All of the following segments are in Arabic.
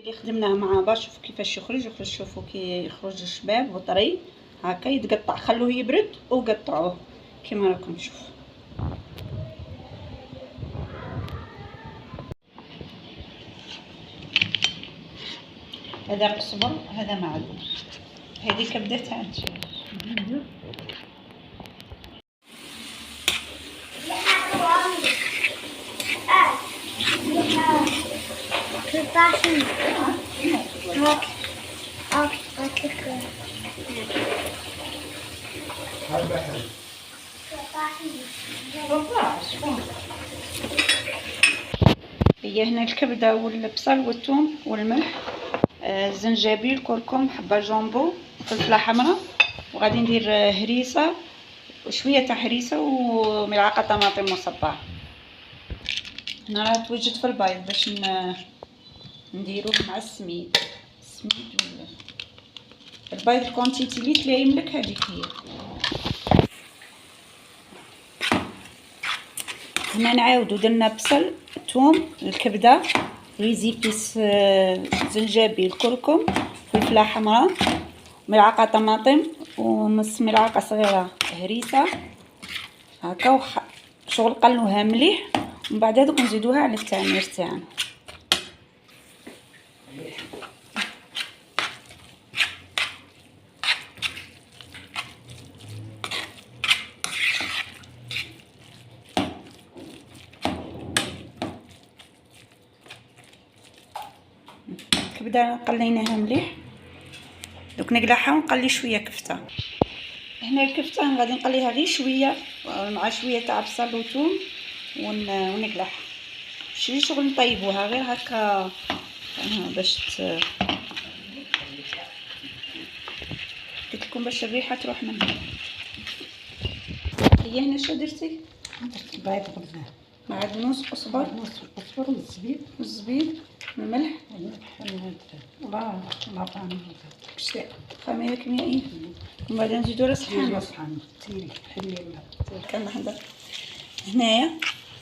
اللي خدمناه مع بعض. شوفوا كيفاش يخرج. شوفوا كي يخرج شباب وطري هكا يتقطع. خلوه يبرد وقطعوه كما راكم تشوفوا. هذا قزبر، هذا معدن، هذه كبده تاع الدجاج. هي هنا الكبده والبصل والثوم والملح، الزنجبيل، كركم، حبه جامبو، فلفله حمراء، وغادي ندير هريسه وشويه تاع هريسه وملعقه طماطم مصبعه. هنا راه توجد في البيض باش نديروه مع السميد ولا البيض الكونتيتي اللي تلايم لك هذيك هي. هنا نعاودو درنا بصل، ثوم، الكبده، ريزيبيس، زنجبيل، كركم، فلفله حمراء، ملعقه طماطم، ونص ملعقه صغيره هريسه هكا، شغل قلوها مليح، ومن بعد دوك نزيدوها على التعمير تاعنا. الكبده قليناها مليح، دوك نقلعها ونقلي شويه كفته. هنا الكفته غادي نقليها غير شويه مع شويه تاع بصل وثوم ونقلعها ماشي شغل نطيبوها، غير هكا باش قلت لكم باش الريحه تروح منها. هي هنا شو درتي؟ درت البيض غليناه مع نص قزبر والزبيب الملح. الله طعم خميره كيميائيه. ومن بعد نزيدو راس الحانوت. كان هنايا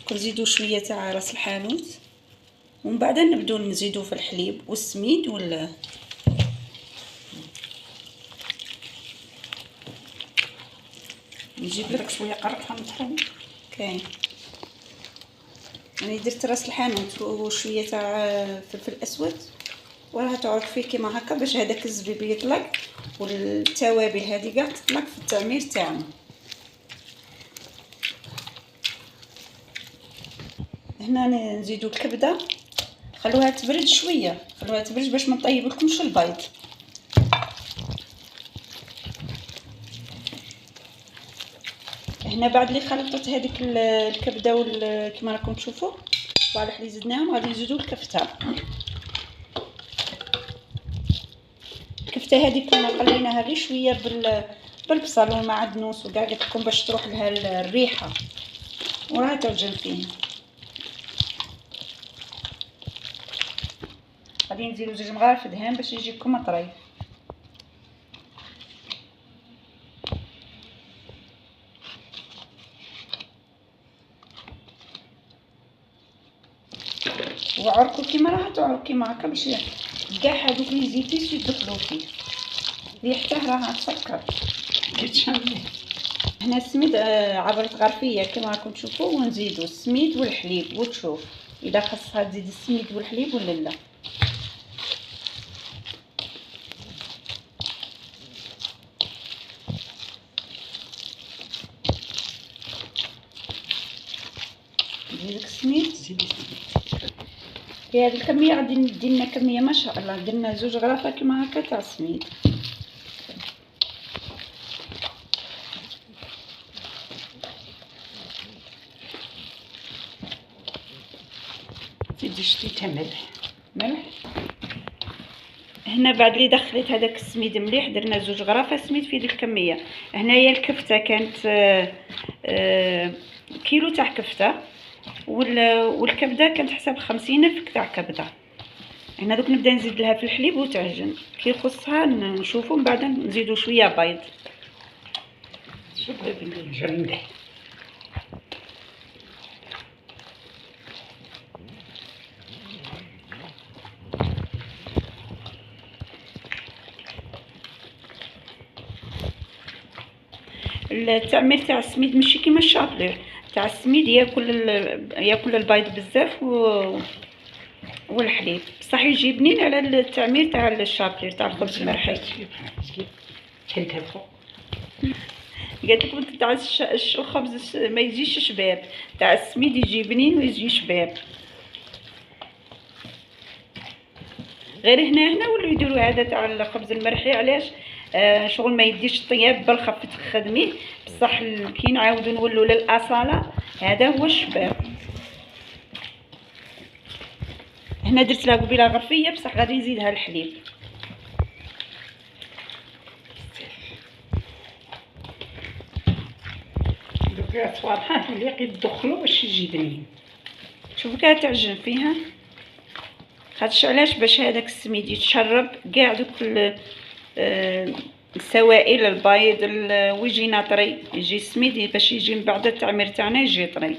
كنزيدو شويه تاع راس الحانوت، ومن بعد نبداو نزيدو في الحليب والسميد نجيب لك شويه قرفه مطحون كاين. يعني درت راس الحانوت وشويه تاع فلفل اسود، وراه تعرف فيه كيما هكا باش هذاك الزبيب يطلق والتوابل هذه كاع تطلق في التعمير تاعنا. هنا نزيدو الكبده، خلوها تبرد شويه، خلوها تبرد باش ما نطيب لكمش البيض. هنا بعد اللي خلطت هذيك الكبده كما راكم تشوفوا صالح اللي زدناهم، غادي نزيدو الكفته. الكفته هذه كنا قليناها غير شويه بالبصل والمعدنوس وكاع قلت لكم باش تروح لها الريحه، وراها تعجن فيها. غادي نديرو 2 مغارف دهان باش يجيكم طري. وعركو كيما راه تعرك كيما هكا باش كاع هذوك لي زيتيس يدخلوا فيه، ريحته راها تسكر كتشمي. هنا السميد عبرت غرفيه كما راكم تشوفوا، ونزيدوا السميد والحليب وتشوف اذا خاصها تزيد السميد والحليب ولا لا. نزيد السميد في هذه الكميه، غادي ندي لنا كميه ما شاء الله، درنا 2 غرافه كما هكا تاع السميد. زيدي شتيتها ملح. هنا بعد اللي دخلت هذاك السميد مليح درنا 2 غرافه سميد في ديك الكميه. هنايا الكفته كانت كيلو تاع كفته، والكبده كانت حسب 50 نفك تاع كبده. هنا دوك نبدا نزيد لها في الحليب وتعجن كي يخصها نشوفوا، من بعد نزيدوا شويه بيض. شوفوا بالجرنده التعمير تاع السميد ماشي كيما الشابلور. تاع السميد ياكل البيض بزاف والحليب، بصح يجي بنين على التعمير تاع الشابلور تاع الخبز المرحي. كلتها الفوق. قالت لكم تاع الخبز ما يجيش شباب، تاع السميد يجي بنين ويجي شباب. غير هنا ولاو يديروا هذا تاع الخبز المرحي، علاش؟ شغل ما يديش طياب بالخف تخدميه، بصح كي نعاودو نولوا للاصاله هذا هو الشباب. هنا درت لها قبيله غرفيه بصح غادي نزيدها الحليب. دوكا صوالحات اللي يدخلوا باش يجي بنين. شوفوا كتعجن فيها، خاطش علاش؟ باش هذاك السميد يتشرب كاع دوك السوائل البيض ويجينا طري، يجي السميد باش يجي من بعد التعمير تاعنا يجي طري.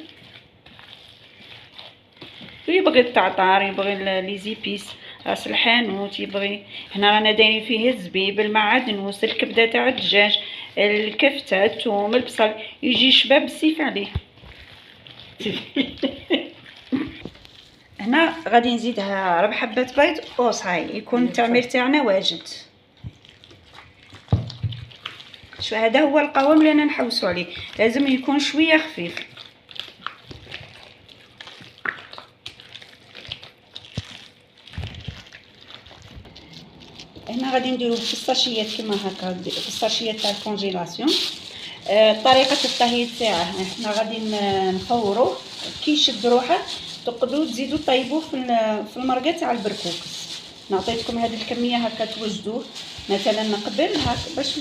يبغي الطعطار، يبغي لي زيبيس، راس الحانوت، يبغي. هنا رانا دايرين فيه الزبيب، المعدنوس، الكبده تاع الدجاج، الكفته، الثوم، البصل، يجي شباب بالسيف عليه. هنا غادي نزيدها 4 حبات بيض وصاي يكون التعمير تاعنا واجد. شو هذا هو القوام اللي انا نحوسوا عليه، لازم يكون شويه خفيف. هنا غادي نديرو الفستاشيات كما هكا، الفستاشيات تاع الكونجيلاسيون. طريقه الطهي تاعه حنا غادي نفوروه كي يشد روحه، تقدروا تزيدوا طيبوه في المرقه تاع البركوكس. نعطيتكم هذه الكميه هكا توجدوه مثلا قبل هكا باش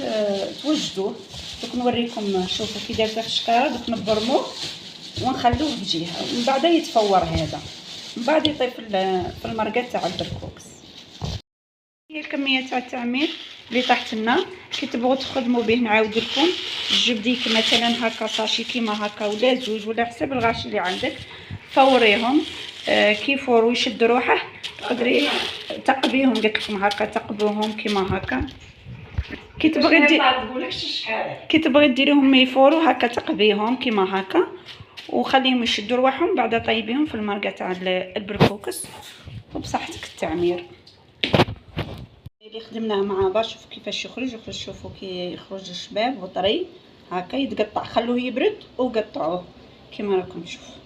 توجدوه. دوك نوريكم، شوفوا كي دارته في الشكاره، دوك نبرموه ونخلوه بجهه، ومن بعد يتفور هذا، من بعد يطيب في المرقه تاع البركوكس. هي الكميه تاع التعمير اللي طاحت لنا. كي تبغوا تخدموا به نعاود لكم الجبديك مثلا هكا صاشي كيما هكا ولا زوج ولا حسب الغاش اللي عندك، فوريهم. كي يفوروا يشد روحه تقدري تقبيهم، قلت لكم هكا تقبوهم كيما هكا. كي تبغي ديريهم يفوروا هكا تقبيهم كيما هكا وخليهم يشدوا رواحهم، بعد طيبيهم في المرقه تاع البركوكس وبصحتك التعمير اللي خدمناه مع بعض. شوفوا كيفاش يخرج. شوفوا كي يخرج شباب وطري هكا، يتقطع، خلوه يبرد وقطعوه كيما راكم تشوفوا.